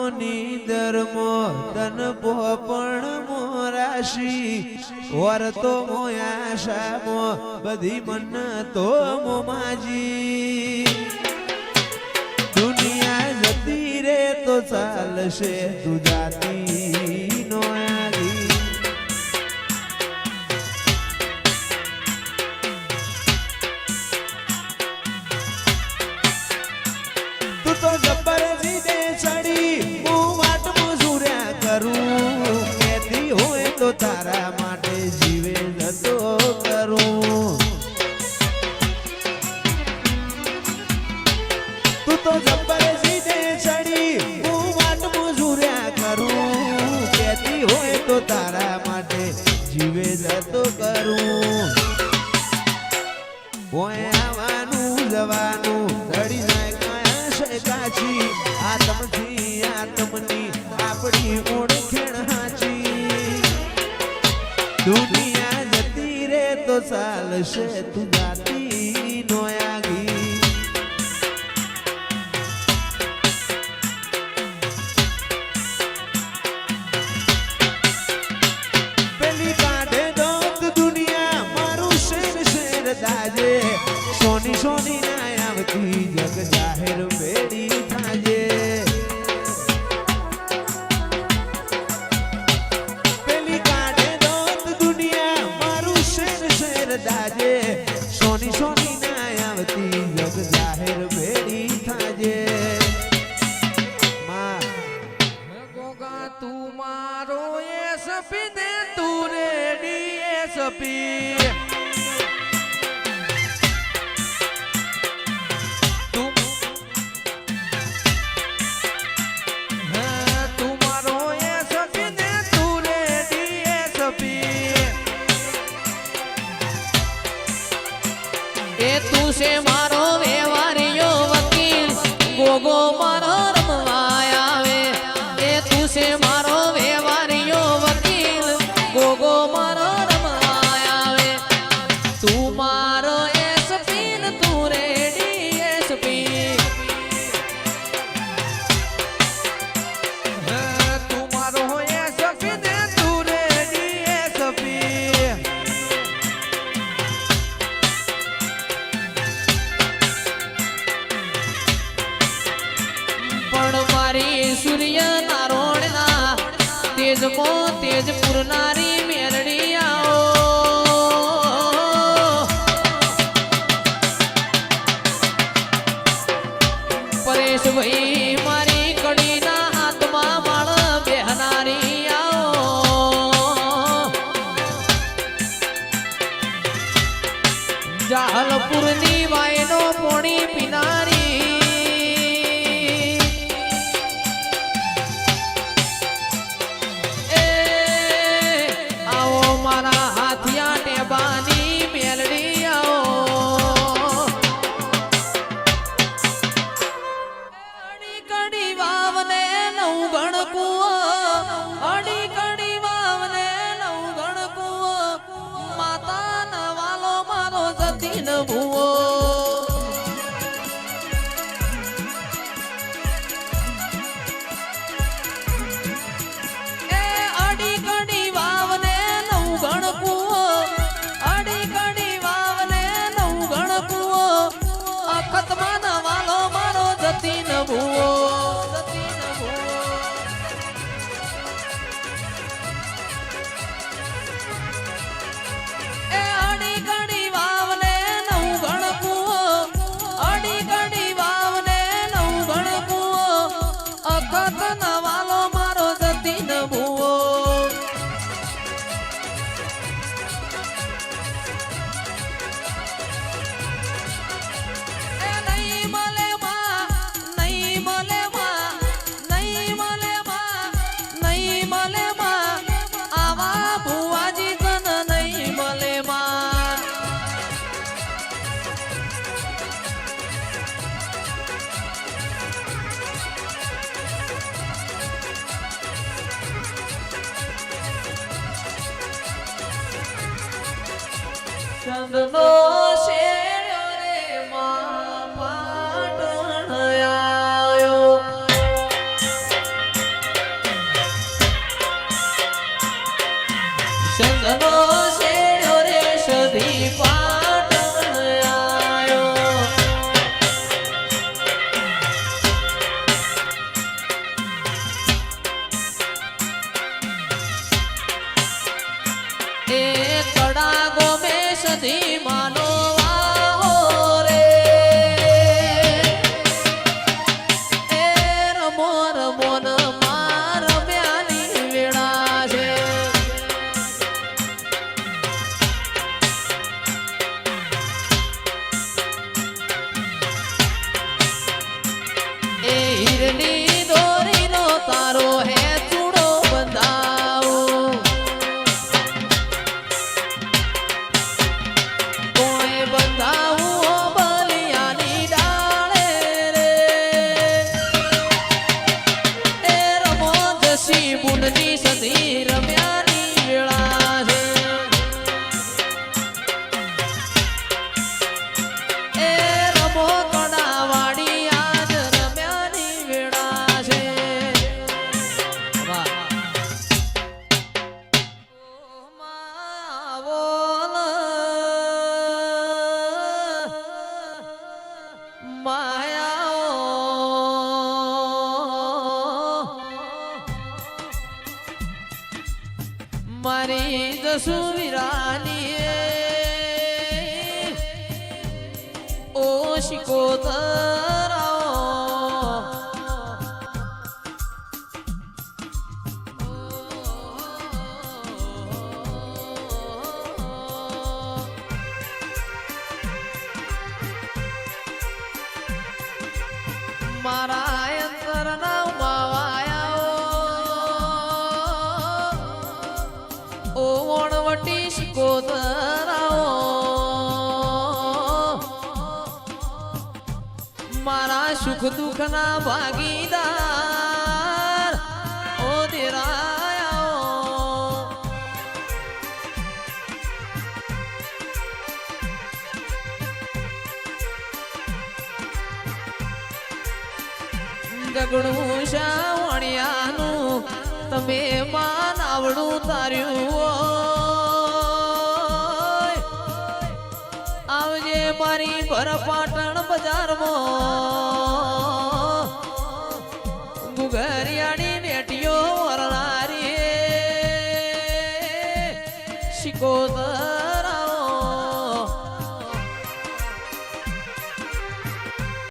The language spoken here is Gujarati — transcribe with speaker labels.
Speaker 1: ધર્મો તન પોપણ મોરાશી વર્તો મોયાશા મો બધી મન તો મોમાજી દુનિયા જતી રે તો ચાલશે તું જાતી નો આવી તું તો જબ્બર જીદે ચડી તો તારા માટે જીવે જતો કરું તું તો જબ્બર સીધે ચડી હું વાટ મજૂર્યા કરું કહેતી હોય તો તારા માટે જીવે જતો કરું હોય આવવાનું જવાનું ધડી જાય કાયા છે કાચી આત્મથી આત્મની આપણી ઓળખેણ હાચી દુનિયા જતી રે તો ચાલશે તું જાતી નો આગી પેલી કાઢે દોત દુનિયા મારું શેર શેર દાજે સોની સોની ના આવતી જગ જાહેર બેડી થાજે દાજે સોની સોની ના આવતી જગ જાહેર ભેડી થાજે માં
Speaker 2: ગોગા તું મારો એસપી દે તું રેડી એસપી
Speaker 3: છે મારો વ્યવહારિયો વકીલ ગોગો મારો રમવા આવે એ તું છે મારો વ્યવહારિયો વકીલ ગોગો મારો રમવા આવે તું મારો એસપી ને તું રેડી એસપી
Speaker 2: તું મારો એસપી ને તું રેડી એસપી
Speaker 3: મારી સૂર્ય નારોણના તેજમો તેજ પૂરનારી મેલડી આવો પરેશ ભાઈ મારી કડીના હાથમાં માળ બેહનારી આવો જાહલપુરની વાયનો પોણી પીનારી ચંદનો શેર્યો રે માં પાટણ આયો ચંદનો શેડ્યો રે સધી પાટણ આયો એ કડા ગોમે સધી માનો વાહો રે એ રમો રમો ન માર બ્યાની વેળા છે એ હીરની દોરીનો તારો હે ચૂડો બંધાવું કોઈ બંધાવું બલિયાની ડાળે રે એ રમો જસી બુનની સતી રમ્યાની વેળા છે એ રમો કડાવાડી આજ રમ્યાની વેળા છે વાહ મારી જસુવીરાની ઓ શિકોતરાઓ મારા અંતરના માવાયા ઓ વણવટી શિકોતરાઓ મારા સુખ દુઃખના ભાગીદાર ઓ દેરાયાઓ ગગડું શાવણિયાનું તમે માન આવડું તાર્યું હોય આવજે મારી ભર પાટણ બજારમાં